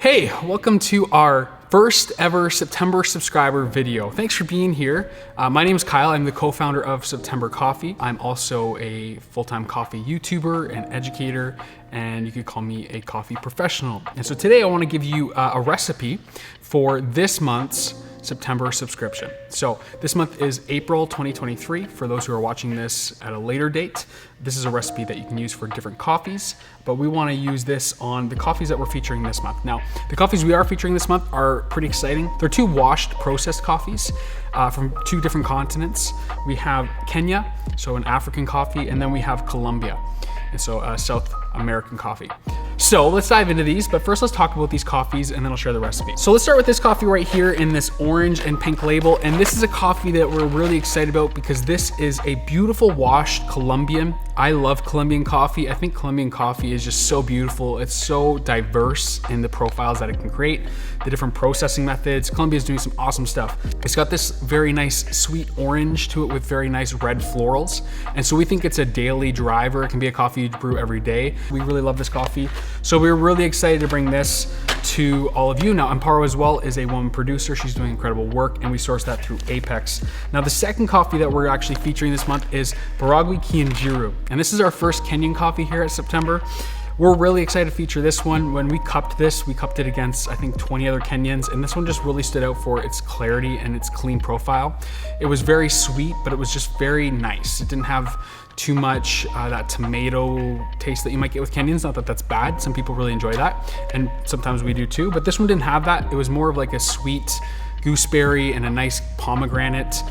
Hey, welcome to our first ever September subscriber video. Thanks for being here. My name is Kyle. I'm the co-founder of September Coffee. I'm also a full-time coffee YouTuber and educator, and you could call me a coffee professional. And so today I want to give you a recipe for this month's September subscription. So this month is April 2023. For those who are watching this at a later date, this is a recipe that you can use for different coffees, but we want to use this on the coffees that we're featuring this month. Now, the coffees we are featuring this month are pretty exciting. They're two washed processed coffees from two different continents. We have Kenya, so an African coffee, and then we have Colombia, and so South American coffee. So let's dive into these, but first let's talk about these coffees and then I'll share the recipe. So let's start with this coffee right here in this orange and pink label. And this is a coffee that we're really excited about because this is a beautiful washed Colombian. I love Colombian coffee. I think Colombian coffee is just so beautiful. It's so diverse in the profiles that it can create, the different processing methods. Colombia is doing some awesome stuff. It's got this very nice sweet orange to it with very nice red florals. And so we think it's a daily driver. It can be a coffee you brew every day. We really love this coffee. So we're really excited to bring this to all of you. Now, Amparo as well is a woman producer. She's doing incredible work and we source that through Apex. Now, the second coffee that we're actually featuring this month is Baragwi Kianjiru. And this is our first Kenyan coffee here at September. We're really excited to feature this one. When we cupped this, we cupped it against, I think, 20 other Kenyans, and this one just really stood out for its clarity and its clean profile. It was very sweet, but it was just very nice. It didn't have too much that tomato taste that you might get with Kenyans. Not that that's bad. Some people really enjoy that, and sometimes we do too, but this one didn't have that. It was more of like a sweet gooseberry and a nice pomegranate.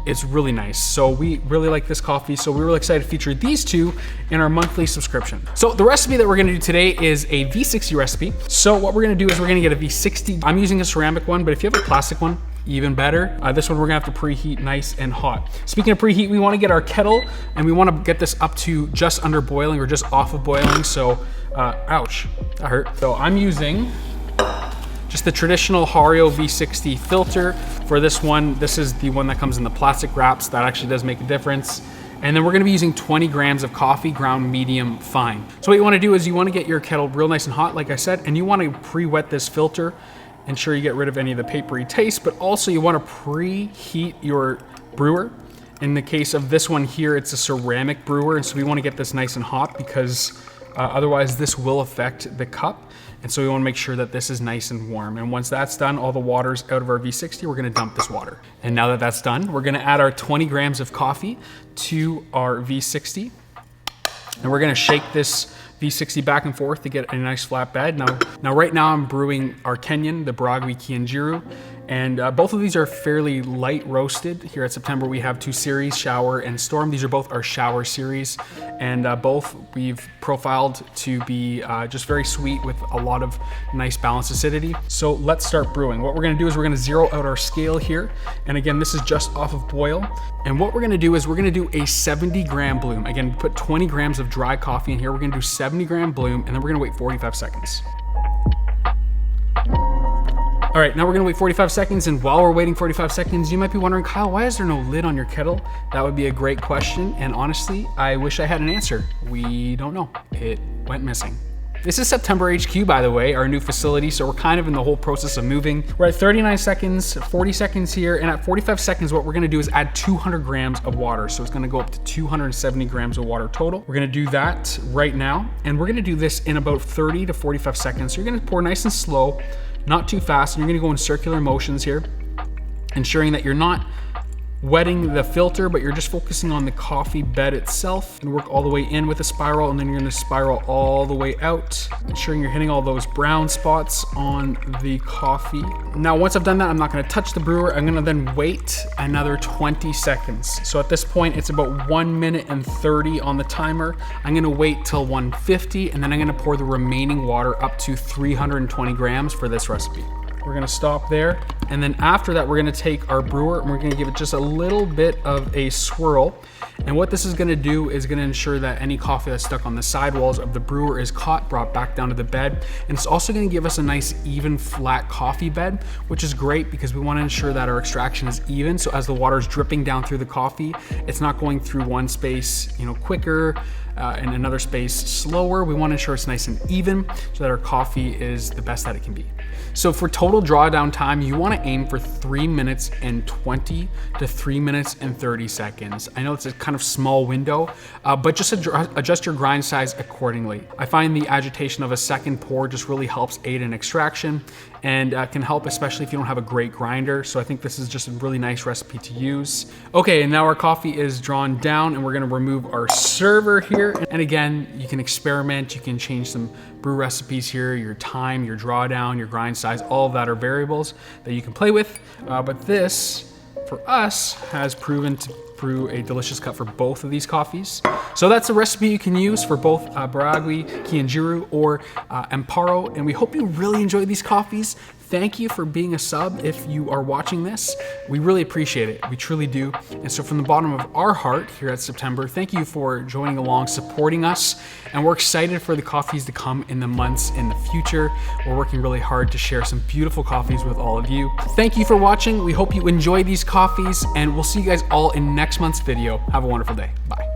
It's really nice. So we really like this coffee. So we're really excited to feature these two in our monthly subscription. So the recipe that we're gonna do today is a V60 recipe. So what we're gonna do is we're gonna get a V60. I'm using a ceramic one, but if you have a plastic one, even better. This one we're gonna have to preheat nice and hot. Speaking of preheat, we wanna get our kettle and we wanna get this up to just under boiling or just off of boiling. So, ouch, that hurt. So I'm using just the traditional Hario V60 filter for this one. This is the one that comes in the plastic wraps. That actually does make a difference. And then we're gonna be using 20 grams of coffee, ground medium fine. So what you wanna do is you wanna get your kettle real nice and hot, like I said, and you wanna pre-wet this filter. Ensure you get rid of any of the papery taste, but also you wanna preheat your brewer. In the case of this one here, it's a ceramic brewer, and so we wanna get this nice and hot because otherwise this will affect the cup. And so we wanna make sure that this is nice and warm. And once that's done, all the water's out of our V60, we're gonna dump this water. And now that that's done, we're gonna add our 20 grams of coffee to our V60. And we're gonna shake this V60 back and forth to get a nice flat bed. Now right now I'm brewing our Kenyan, the Baragwi Kianjiru, and both of these are fairly light roasted. Here at September we have two series, Shower and Storm. These are both our Shower series, and both we've profiled to be just very sweet with a lot of nice balanced acidity. So let's start brewing. What we're gonna do is we're gonna zero out our scale here, and again this is just off of boil. And what we're gonna do is we're gonna do a 70 gram bloom. Again, put 20 grams of dry coffee in here. We're gonna do 70 gram bloom, and then we're gonna wait 45 seconds. All right, now we're gonna wait 45 seconds, and while we're waiting 45 seconds, you might be wondering, Kyle, why is there no lid on your kettle? That would be a great question, and honestly, I wish I had an answer. We don't know, it went missing. This is September HQ, by the way, our new facility, so we're kind of in the whole process of moving. We're at 39 seconds, 40 seconds here, and at 45 seconds, what we're gonna do is add 200 grams of water. So it's gonna go up to 270 grams of water total. We're gonna do that right now, and we're gonna do this in about 30 to 45 seconds. So you're gonna pour nice and slow, not too fast, and you're gonna go in circular motions here, ensuring that you're not wetting the filter, but you're just focusing on the coffee bed itself, and work all the way in with a spiral, and then you're gonna spiral all the way out, ensuring you're hitting all those brown spots on the coffee. Now, once I've done that, I'm not gonna touch the brewer. I'm gonna then wait another 20 seconds. So at this point, it's about 1 minute and 30 on the timer. I'm gonna wait till 150, and then I'm gonna pour the remaining water up to 320 grams for this recipe. We're gonna stop there. And then after that, we're gonna take our brewer and we're gonna give it just a little bit of a swirl. And what this is gonna do is gonna ensure that any coffee that's stuck on the sidewalls of the brewer is caught, brought back down to the bed. And it's also gonna give us a nice, even, flat coffee bed, which is great because we wanna ensure that our extraction is even. So as the water is dripping down through the coffee, it's not going through one space, quicker, in another space slower. We want to ensure it's nice and even so that our coffee is the best that it can be. So for total drawdown time, you want to aim for 3 minutes and 20 to 3 minutes and 30 seconds. I know it's a kind of small window, but just adjust your grind size accordingly. I find the agitation of a second pour just really helps aid in extraction and can help, especially if you don't have a great grinder. So I think this is just a really nice recipe to use. Okay, and now our coffee is drawn down and we're gonna remove our server here. And again, you can experiment, you can change some brew recipes here, your time, your drawdown, your grind size, all of that are variables that you can play with. But this, for us, has proven to brew a delicious cup for both of these coffees. So that's a recipe you can use for both Baragwi, Kianjiru, or Amparo, and we hope you really enjoy these coffees. Thank you for being a sub if you are watching this. We really appreciate it, we truly do. And so from the bottom of our heart here at September, thank you for joining along, supporting us, and we're excited for the coffees to come in the months in the future. We're working really hard to share some beautiful coffees with all of you. Thank you for watching. We hope you enjoy these coffees, and we'll see you guys all in next month's video. Have a wonderful day. Bye.